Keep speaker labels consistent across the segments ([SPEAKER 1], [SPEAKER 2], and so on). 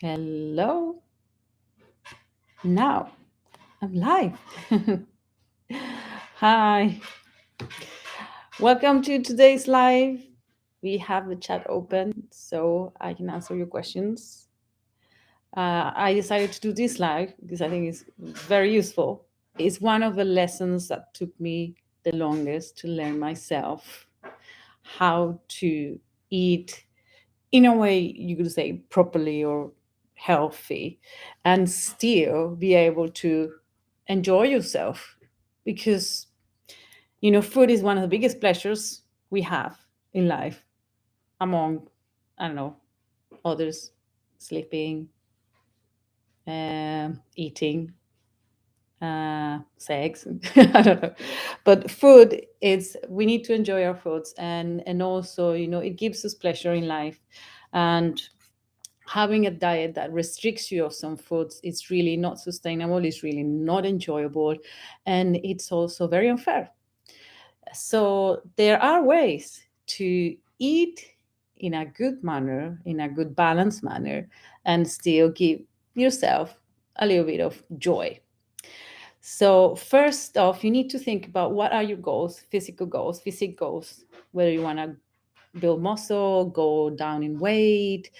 [SPEAKER 1] Hello. Now I'm live. Hi. Welcome to today's live. We have the chat open so I can answer your questions. I decided to do this live because I think it's very useful. It's one of the lessons that took me the longest to learn myself how to eat in a way you could say properly or healthy and still be able to enjoy yourself because food is one of the biggest pleasures we have in life among I don't know others, sleeping, eating, sex. I don't know, but food is we need to enjoy our foods, and also it gives us pleasure in life. And having a diet that restricts you of some foods, it's really not sustainable, it's really not enjoyable, and it's also very unfair. So there are ways to eat in a good manner, in a good balanced manner, and still give yourself a little bit of joy. So first off, you need to think about what are your goals, physical goals, physique goals, whether you want to build muscle, go down in weight,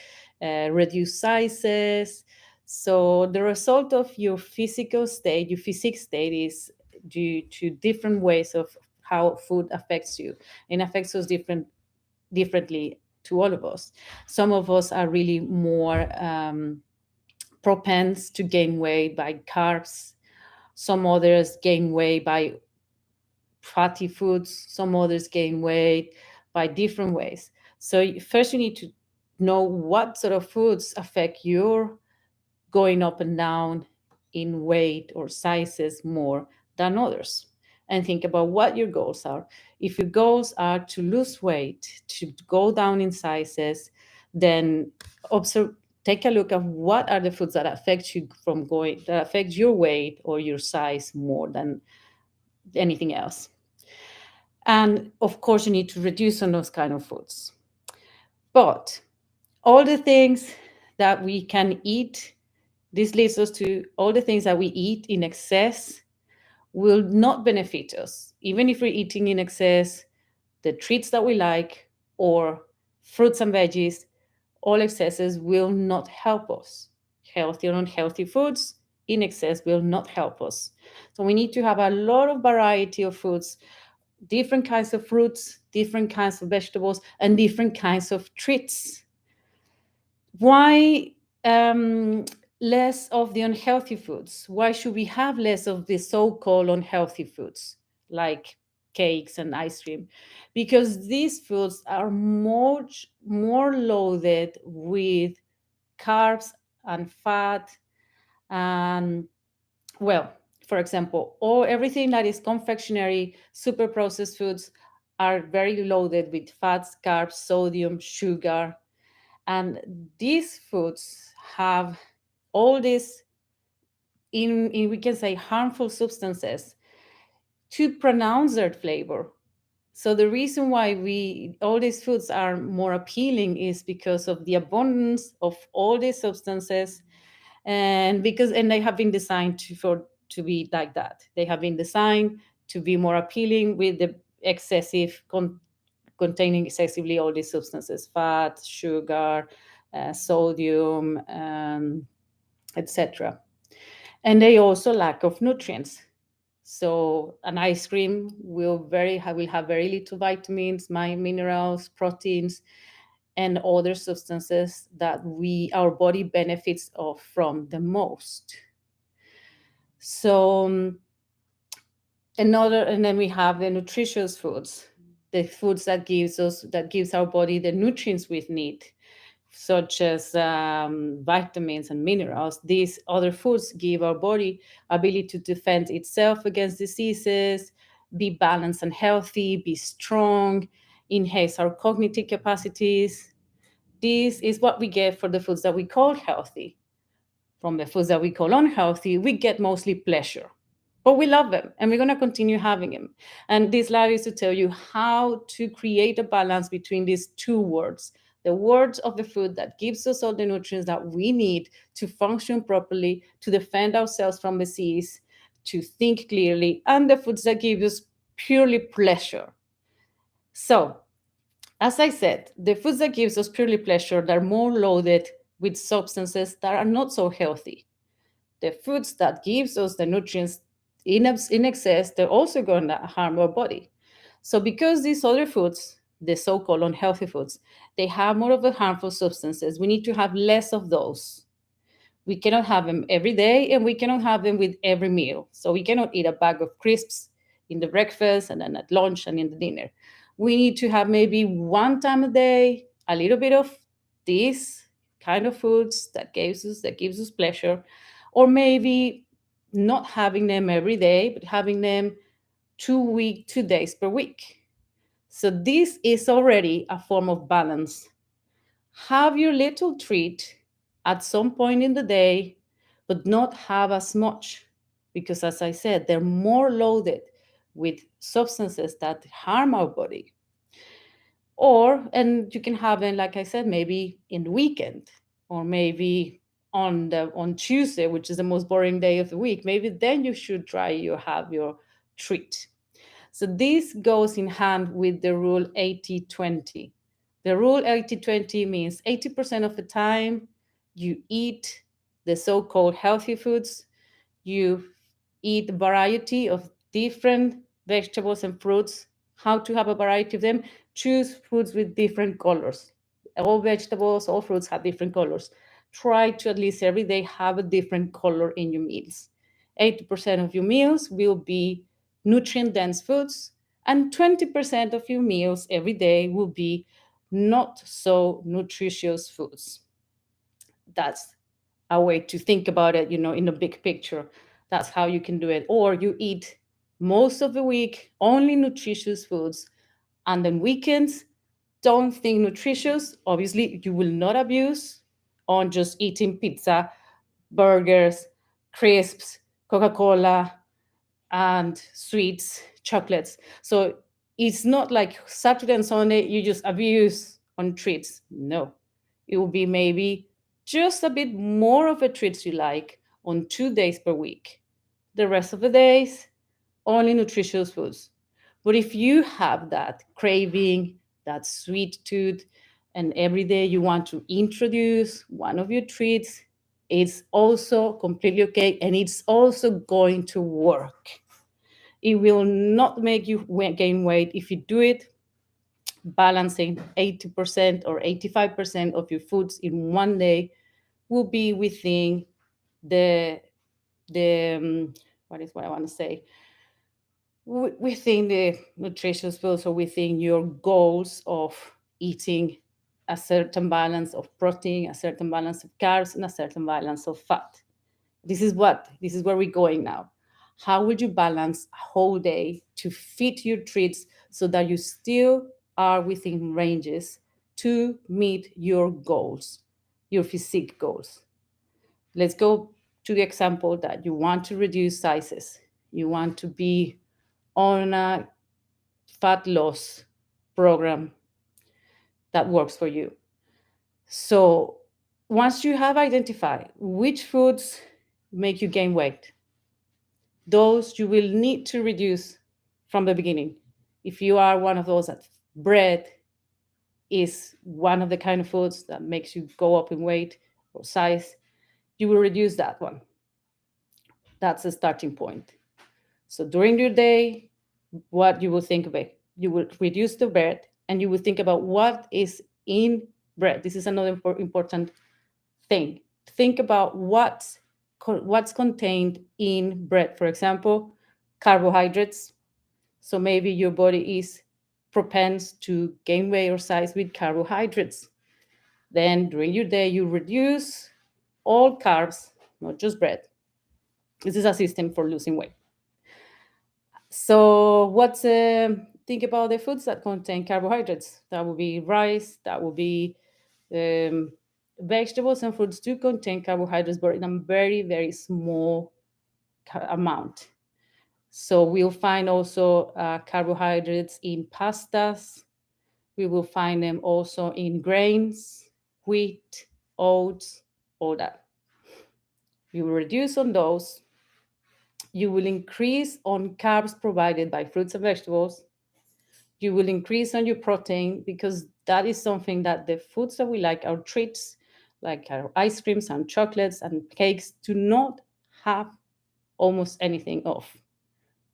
[SPEAKER 1] reduce sizes. So the result of your physical state, your physique state, is due to different ways of how food affects you and affects us differently to all of us. Some of us are really more propense to gain weight by carbs. Some others gain weight by fatty foods. Some others gain weight by different ways. So first you need to know what sort of foods affect your going up and down in weight or sizes more than others, and think about what your goals are. If your goals are to lose weight, to go down in sizes, then observe, take a look at what are the foods that affect you from going, that affect your weight or your size more than anything else. And of course, you need to reduce on those kind of foods. But all the things that we can eat, this leads us to all the things that we eat in excess will not benefit us. Even if we're eating in excess, the treats that we like or fruits and veggies, all excesses will not help us. Healthy or unhealthy foods in excess will not help us. So we need to have a lot of variety of foods, different kinds of fruits, different kinds of vegetables, and different kinds of treats. Why less of the unhealthy foods? Why should we have less of the so-called unhealthy foods like cakes and ice cream? Because these foods are more loaded with carbs and fat and, well, for example, all everything that is confectionery, super processed foods are very loaded with fats, carbs, sodium, sugar, and these foods have all these in we can say harmful substances to pronounce their flavor. So the reason why we all these foods are more appealing is because of the abundance of all these substances, and they have been designed to be like that. They have been designed to be more appealing with the containing excessively all these substances, fat, sugar, sodium, etc. And they also lack of nutrients. So an ice cream will have very little vitamins, minerals, proteins, and other substances that our body benefits of from the most. So and then we have the nutritious foods, the foods that gives our body the nutrients we need, such as vitamins and minerals. These other foods give our body ability to defend itself against diseases, be balanced and healthy, be strong, enhance our cognitive capacities. This is what we get for the foods that we call healthy. From the foods that we call unhealthy, we get mostly pleasure. But we love them and we're going to continue having them. And this live is to tell you how to create a balance between these two words, The words of the food that gives us all the nutrients that we need to function properly, to defend ourselves from disease, to think clearly, and the foods that give us purely pleasure. So, as I said, the foods that gives us purely pleasure, they're more loaded with substances that are not so healthy. The foods that gives us the nutrients in excess, they're also going to harm our body. So because these other foods, the so-called unhealthy foods, they have more of the harmful substances, we need to have less of those. We cannot have them every day, and we cannot have them with every meal. So we cannot eat a bag of crisps in the breakfast and then at lunch and in the dinner. We need to have maybe one time a day a little bit of these kind of foods that gives us pleasure, or maybe not having them every day, but having them 2 days per week. So this is already a form of balance. Have your little treat at some point in the day, but not have as much. Because, as I said, they're more loaded with substances that harm our body. And you can have them, like I said, maybe in the weekend, or maybe on Tuesday, which is the most boring day of the week. Maybe then you should try you have your treat. So this goes in hand with the rule 80-20. The rule 80-20 means 80% of the time you eat the so-called healthy foods, you eat a variety of different vegetables and fruits. How to have a variety of them? Choose foods with different colors. All vegetables, all fruits have different colors. Try to at least every day have a different color in your meals. 80% of your meals will be nutrient dense foods, and 20% of your meals every day will be not so nutritious foods. That's a way to think about it, in a big picture. That's how you can do it. Or you eat most of the week only nutritious foods, and then weekends don't think nutritious. Obviously, you will not abuse on just eating pizza, burgers, crisps, Coca Cola, and sweets, chocolates. So it's not like Saturday and Sunday you just abuse on treats. No, it will be maybe just a bit more of a treats you like on 2 days per week. The rest of the days, only nutritious foods. But if you have that craving, that sweet tooth, and every day you want to introduce one of your treats, it's also completely okay, and it's also going to work. It will not make you gain weight if you do it balancing 80% or 85% of your foods in one day will be within the what is what I want to say, within the nutritious foods, or within your goals of eating a certain balance of protein, a certain balance of carbs, and a certain balance of fat. This is where we're going now. How would you balance a whole day to fit your treats so that you still are within ranges to meet your goals, your physique goals? Let's go to the example that you want to reduce sizes. You want to be on a fat loss program that works for you. So once you have identified which foods make you gain weight, those you will need to reduce from the beginning. If you are one of those that bread is one of the kind of foods that makes you go up in weight or size, you will reduce that one. That's the starting point. So during your day, what you will think about, you will reduce the bread, and you will think about what is in bread. This is another important thing. Think about what's contained in bread. For example, carbohydrates. So maybe your body is propense to gain weight or size with carbohydrates. Then during your day, you reduce all carbs, not just bread. This is a system for losing weight. So what's think about the foods that contain carbohydrates. That would be rice. That would be um, vegetables and fruits do contain carbohydrates, but in a very, very small amount. So we'll find also carbohydrates in pastas. We will find them also in grains, wheat, oats, all that. You will reduce on those. You will increase on carbs provided by fruits and vegetables. You will increase on your protein because that is something that the foods that we like, our treats, like our ice creams and chocolates and cakes, do not have almost anything of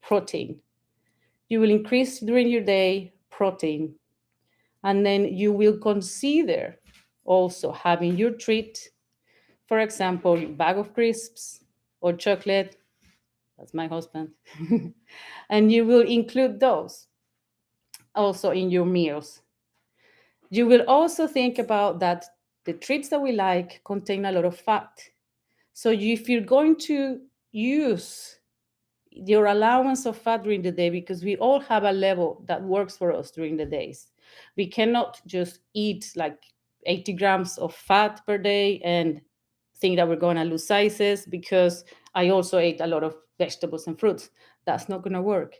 [SPEAKER 1] protein. You will increase during your day protein, and then you will consider also having your treat, for example, your bag of crisps or chocolate. That's my husband. And you will include those also in your meals. You will also think about that the treats that we like contain a lot of fat. So if you're going to use your allowance of fat during the day, because we all have a level that works for us during the days, we cannot just eat like 80 grams of fat per day and think that we're going to lose sizes because I also ate a lot of vegetables and fruits. That's not going to work.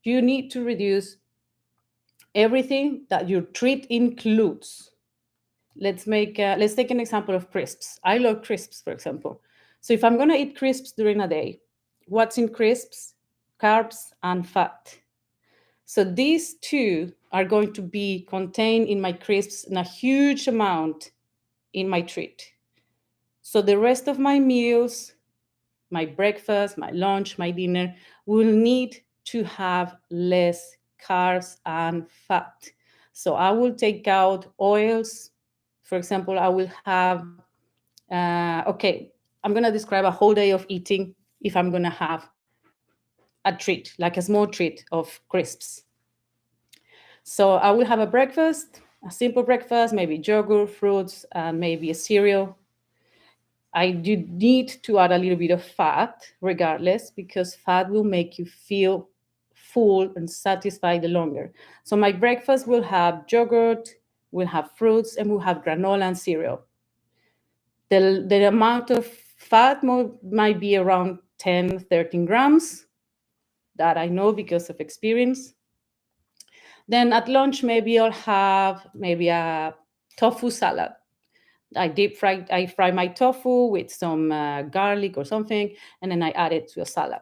[SPEAKER 1] You need to reduce everything that your treat includes. Let's take an example of crisps. I love crisps, for example. So if I'm going to eat crisps during a day, what's in crisps? Carbs and fat. So these two are going to be contained in my crisps in a huge amount in my treat. So the rest of my meals, my breakfast, my lunch, my dinner, will need to have less carbs and fat. So I will take out oils. For example, I will have, okay, I'm going to describe a whole day of eating if I'm going to have a treat, like a small treat of crisps. So I will have a breakfast, a simple breakfast, maybe yogurt, fruits, and maybe a cereal. I do need to add a little bit of fat regardless, because fat will make you feel full and satisfied the longer. So my breakfast will have yogurt, will have fruits, and will have granola and cereal. The amount of fat might be around 10, 13 grams. That I know because of experience. Then at lunch, maybe I'll have maybe a tofu salad. I fry my tofu with some garlic or something, and then I add it to a salad.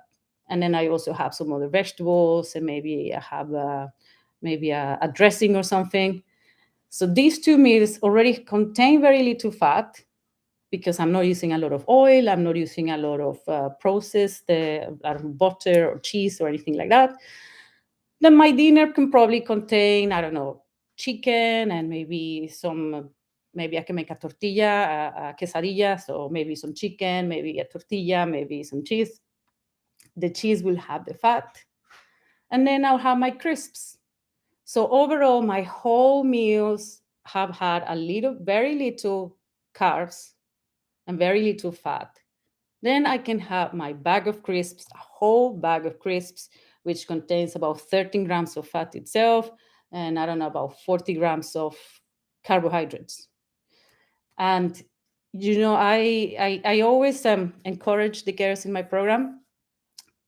[SPEAKER 1] And then I also have some other vegetables, and maybe I have maybe a dressing or something. So these two meals already contain very little fat because I'm not using a lot of oil, I'm not using a lot of processed butter or cheese or anything like that. Then my dinner can probably contain, I don't know, chicken and maybe some, maybe I can make a tortilla, a quesadilla. So maybe some chicken, maybe a tortilla, maybe some cheese. The cheese will have the fat. And then I'll have my crisps. So overall, my whole meals have had very little carbs and very little fat. Then I can have my bag of crisps, a whole bag of crisps, which contains about 13 grams of fat itself, and I don't know, about 40 grams of carbohydrates. And, I always encourage the girls in my program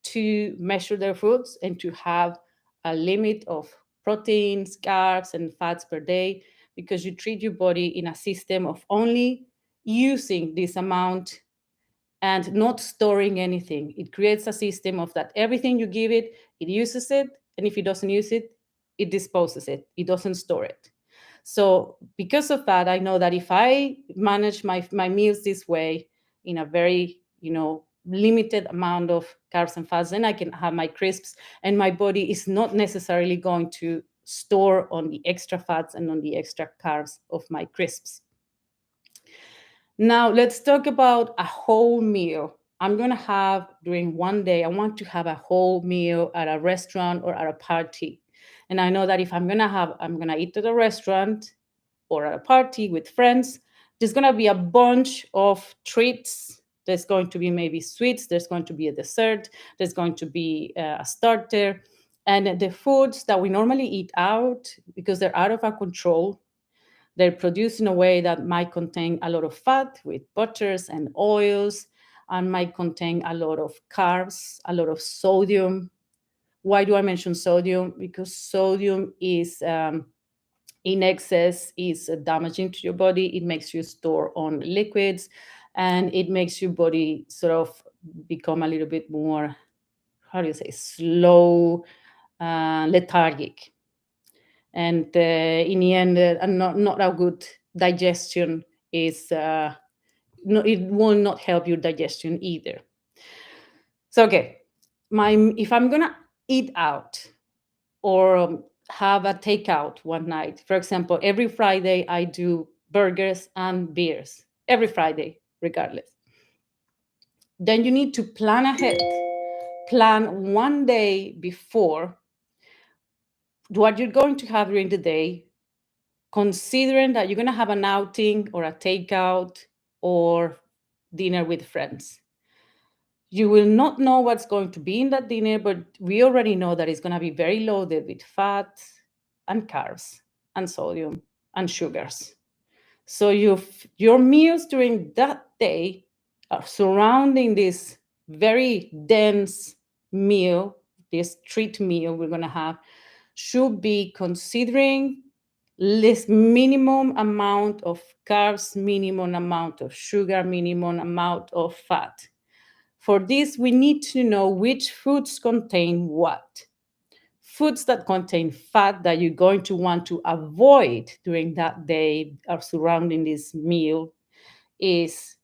[SPEAKER 1] to measure their foods and to have a limit of proteins, carbs, and fats per day, because you treat your body in a system of only using this amount and not storing anything. It creates a system of that everything you give it, it uses it, and if it doesn't use it, it disposes it. It doesn't store it. So because of that, I know that if I manage my meals this way in a very, limited amount of carbs and fats, then I can have my crisps, and my body is not necessarily going to store on the extra fats and on the extra carbs of my crisps. Now, let's talk about a whole meal. I'm going to have during one day, I want to have a whole meal at a restaurant or at a party. And I know that if I'm going to eat at a restaurant or at a party with friends, there's going to be a bunch of treats. There's going to be maybe sweets, there's going to be a dessert, there's going to be a starter. And the foods that we normally eat out, because they're out of our control, they're produced in a way that might contain a lot of fat with butters and oils, and might contain a lot of carbs, a lot of sodium. Why do I mention sodium? Because sodium is in excess is damaging to your body. It makes you store on liquids, and it makes your body sort of become a little bit more, how do you say, slow, lethargic, and in the end, not a good digestion is. No, it will not help your digestion either. So okay, if I'm gonna eat out or have a takeout one night, for example, every Friday I do burgers and beers every Friday, regardless. Then you need to plan ahead. Plan one day before what you're going to have during the day, considering that you're going to have an outing or a takeout or dinner with friends. You will not know what's going to be in that dinner, but we already know that it's going to be very loaded with fat and carbs and sodium and sugars. So your meals during that day are surrounding this very dense meal, this treat meal we're going to have, should be considering less minimum amount of carbs, minimum amount of sugar, minimum amount of fat. For this, we need to know which foods contain what. Foods that contain fat that you're going to want to avoid during that day or surrounding this meal is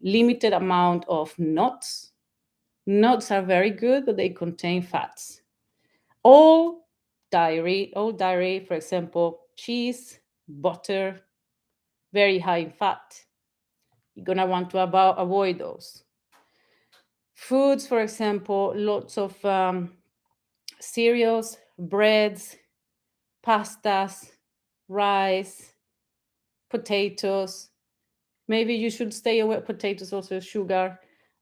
[SPEAKER 1] limited amount of nuts. Nuts are very good, but they contain fats. All dairy, for example, cheese, butter, very high in fat. You're gonna want to avoid those. Foods, for example, lots of cereals, breads, pastas, rice, potatoes. Maybe you should stay away. Potatoes also sugar,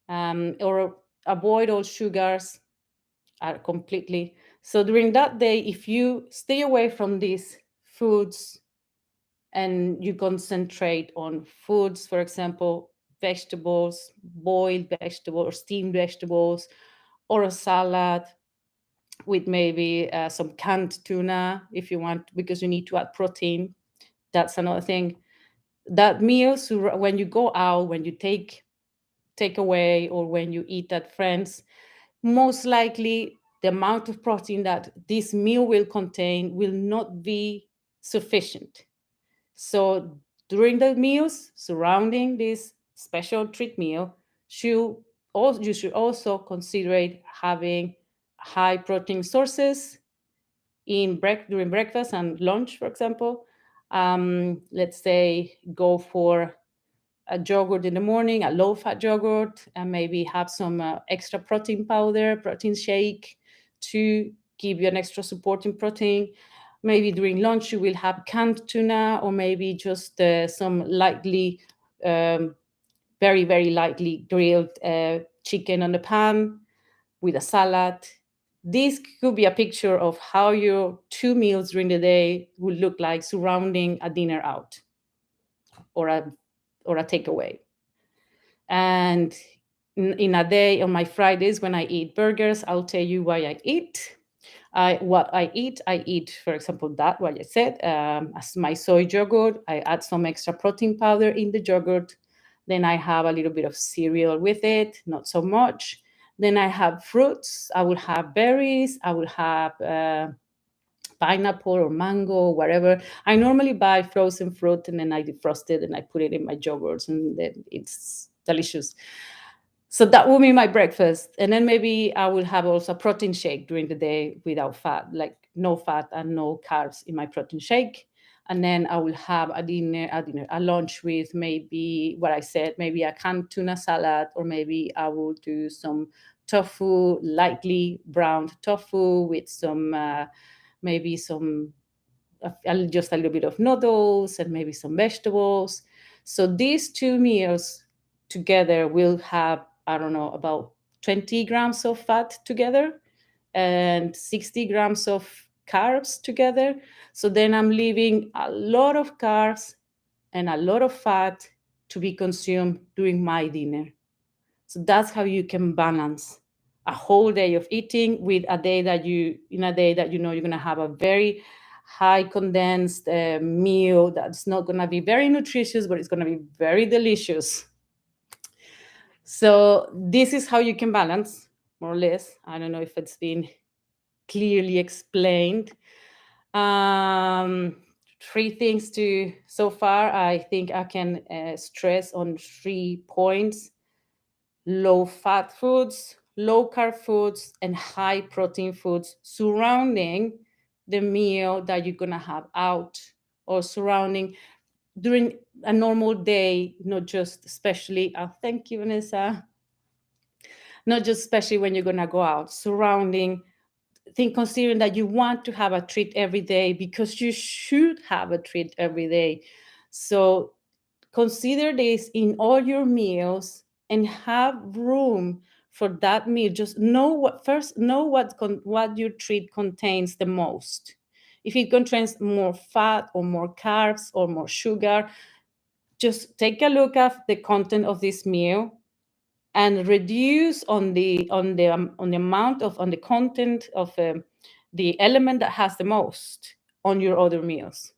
[SPEAKER 1] or avoid all sugars completely. So during that day, if you stay away from these foods and you concentrate on foods, for example, vegetables, boiled vegetables or steamed vegetables, or a salad with maybe some canned tuna if you want, because you need to add protein. That's another thing. That meals, when you go out, when you take away, or when you eat at friends, most likely the amount of protein that this meal will contain will not be sufficient. So during the meals surrounding this special treat meal, you should also consider having high protein sources during breakfast and lunch, for example. Let's say go for a yogurt in the morning, a low-fat yogurt, and maybe have some extra protein powder, protein shake to give you an extra supporting protein. Maybe during lunch you will have canned tuna, or maybe just some lightly, very, very lightly grilled chicken on the pan with a salad. This could be a picture of how your 2 meals during the day would look like surrounding a dinner out or a takeaway. And in a day on my Fridays when I eat burgers, I'll tell you why I eat. I eat, for example, that what I said, as my soy yogurt. I add some extra protein powder in the yogurt. Then I have a little bit of cereal with it, not so much. Then I have fruits. I will have berries. I will have pineapple or mango, whatever. I normally buy frozen fruit and then I defrost it and I put it in my yogurts, and then it's delicious. So that will be my breakfast. And then maybe I will have also a protein shake during the day without fat, like no fat and no carbs in my protein shake. And then I will have a lunch with maybe what I said, maybe a canned tuna salad, or maybe I will do some tofu, lightly browned tofu with some, maybe some, just a little bit of noodles and maybe some vegetables. So these 2 meals together will have, I don't know, about 20 grams of fat together and 60 grams of carbs together. So then I'm leaving a lot of carbs and a lot of fat to be consumed during my dinner. So that's how you can balance a whole day of eating with a day that you know you're going to have a very high condensed meal that's not going to be very nutritious, but it's going to be very delicious. So this is how you can balance, more or less. I don't know if it's been clearly explained. um, Three things to so far. I think I can stress on 3 points: low fat foods, low carb foods, and high protein foods surrounding the meal that you're gonna have out, or surrounding during a normal day, not just especially, thank you, Vanessa, not just especially when you're gonna go out, surrounding, think, considering that you want to have a treat every day because you should have a treat every day. So consider this in all your meals and have room for that meal. Just know what first know what your treat contains the most. If it contains more fat or more carbs or more sugar, just take a look at the content of this meal and reduce on the amount of on the content of the element that has the most on your other meals.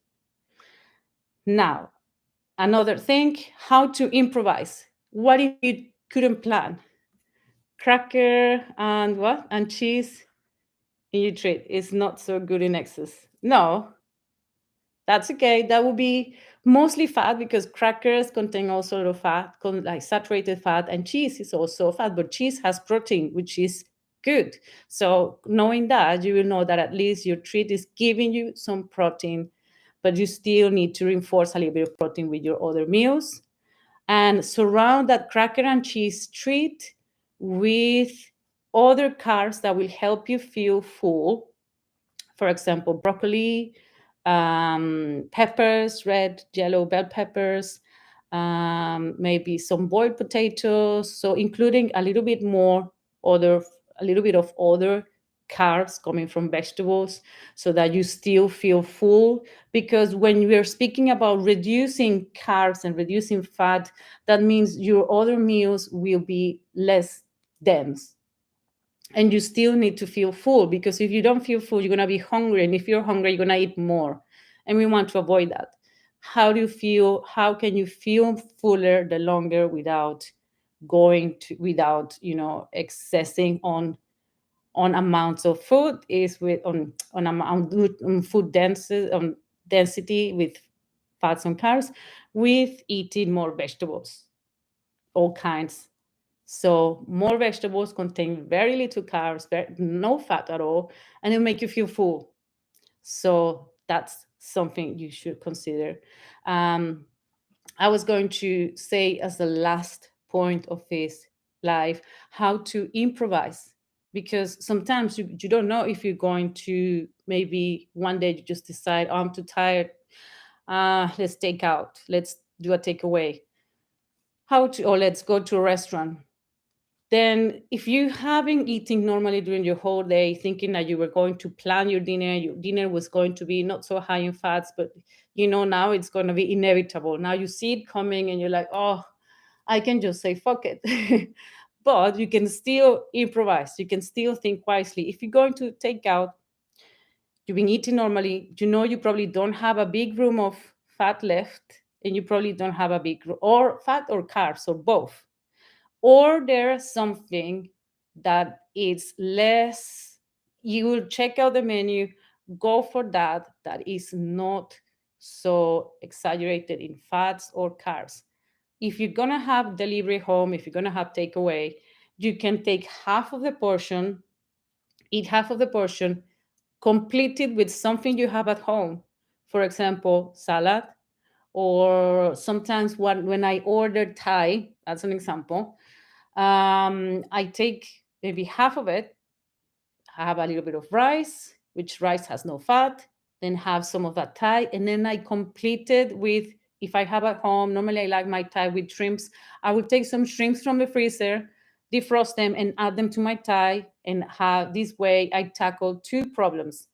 [SPEAKER 1] Now, another thing, how to improvise. What if you couldn't plan? Cracker and what? And cheese in your treat is not so good in excess. No, that's okay. That would be mostly fat because crackers contain all sort of fat, like saturated fat, and cheese is also fat, but cheese has protein, which is good. So knowing that, you will know that at least your treat is giving you some protein, but you still need to reinforce a little bit of protein with your other meals. And surround that cracker and cheese treat with other carbs that will help you feel full. For example, broccoli, peppers, red, yellow bell peppers, maybe some boiled potatoes. So including other, a little bit of other carbs coming from vegetables, so that you still feel full. Because when we are speaking about reducing carbs and reducing fat, that means your other meals will be less dense, and you still need to feel full, because if you don't feel full, you're going to be hungry, and if you're hungry, you're going to eat more, and we want to avoid that. How can you feel fuller the longer without without excessing on amounts of food, is with on amount on food density, on density with fats and carbs, with eating more vegetables, all kinds. So more vegetables contain very little carbs, no fat at all, and it'll make you feel full. So that's something you should consider. Um, I was going to say, as the last point of this live, how to improvise, because sometimes you don't know if you're going to, maybe one day you just decide, oh, I'm too tired. Let's take out. Let's do a takeaway. Or let's go to a restaurant. Then if you have been eating normally during your whole day, thinking that you were going to plan your dinner was going to be not so high in fats, but now it's going to be inevitable. Now you see it coming and you're like, oh, I can just say fuck it. But you can still improvise. You can still think wisely. If you're going to take out, you've been eating normally, you probably don't have a big room of fat left, and you probably don't have a big or fat or carbs or both. Or there's something that is less, you will check out the menu, go for that is not so exaggerated in fats or carbs. If you're gonna have delivery home, if you're gonna have takeaway, you can take half of the portion, eat half of the portion, complete it with something you have at home. For example, salad, or sometimes when I order Thai, that's an example, I take maybe half of it, have a little bit of rice, which rice has no fat, then have some of that Thai, and then I complete it with, if I have at home, normally I like my Thai with shrimps. I would take some shrimps from the freezer, defrost them, and add them to my Thai, and have this way I tackle two problems: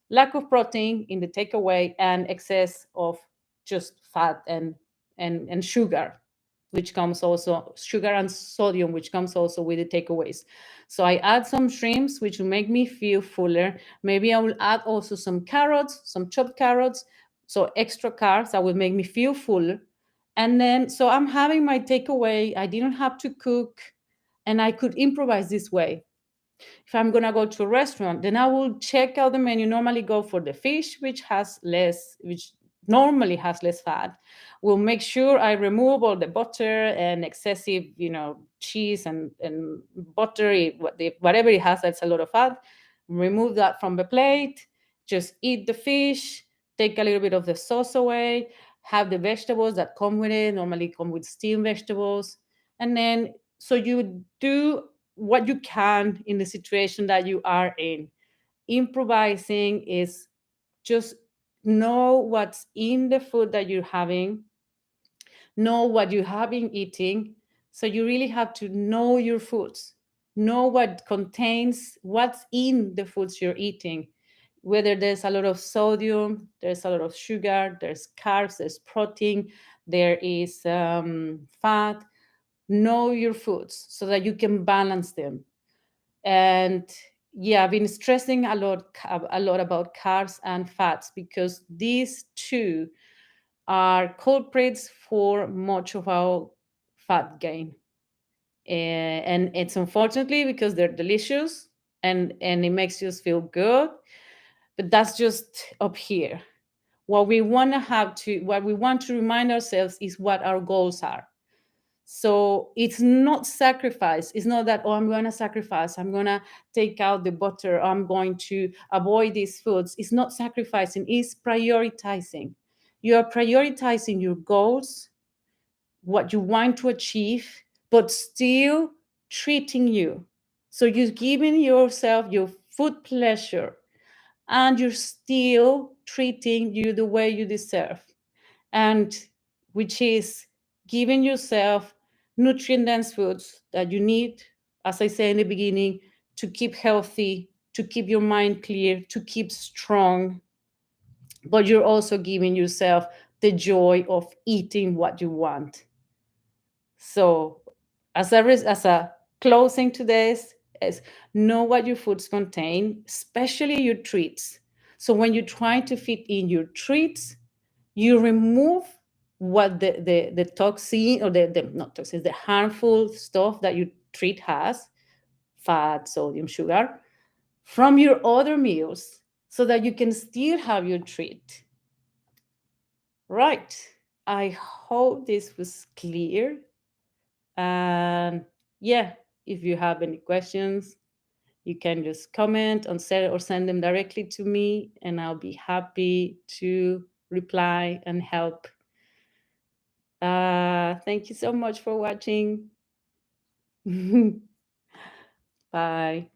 [SPEAKER 1] lack of protein in the takeaway and excess of just fat and sugar. which comes also sugar and sodium, which comes also with the takeaways. So I add some shrimps, which will make me feel fuller. Maybe I will add also some carrots, some chopped carrots, so extra carbs that will make me feel fuller. And then, so I'm having my takeaway. I didn't have to cook, and I could improvise this way. If I'm gonna go to a restaurant, then I will check out the menu. Normally go for the fish, which normally has less fat. We'll make sure I remove all the butter and excessive, cheese and butter, whatever it has that's a lot of fat. Remove that from the plate. Just eat the fish. Take a little bit of the sauce away. Have the vegetables that come with it. Normally come with steamed vegetables, and then so you do what you can in the situation that you are in. Improvising is just know what's in the food that you're having, know what you have been eating. So you really have to know your foods, know what contains, what's in the foods you're eating, whether there's a lot of sodium, there's a lot of sugar, there's carbs, there's protein, there is fat. Know your foods so that you can balance them. And yeah, I've been stressing a lot about carbs and fats because these two are culprits for much of our fat gain. And it's unfortunately because they're delicious, and it makes you feel good, but that's just up here. What we want to remind ourselves is what our goals are. So it's not sacrifice. It's not that, oh, I'm going to sacrifice. I'm going to take out the butter. I'm going to avoid these foods. It's not sacrificing, it's prioritizing. You are prioritizing your goals, what you want to achieve, but still treating you. So you're giving yourself your food pleasure, and you're still treating you the way you deserve, and which is giving yourself nutrient dense foods that you need, as I said in the beginning, to keep healthy, to keep your mind clear, to keep strong. But you're also giving yourself the joy of eating what you want. So, as a closing to this, is know what your foods contain, especially your treats. So when you try to fit in your treats, you remove what the toxin, or the not toxins, the harmful stuff that your treat has, fat, sodium, sugar, from your other meals, so that you can still have your treat. Right. I hope this was clear. And yeah, if you have any questions, you can just comment on set or send them directly to me, and I'll be happy to reply and help. Thank you so much for watching. Bye.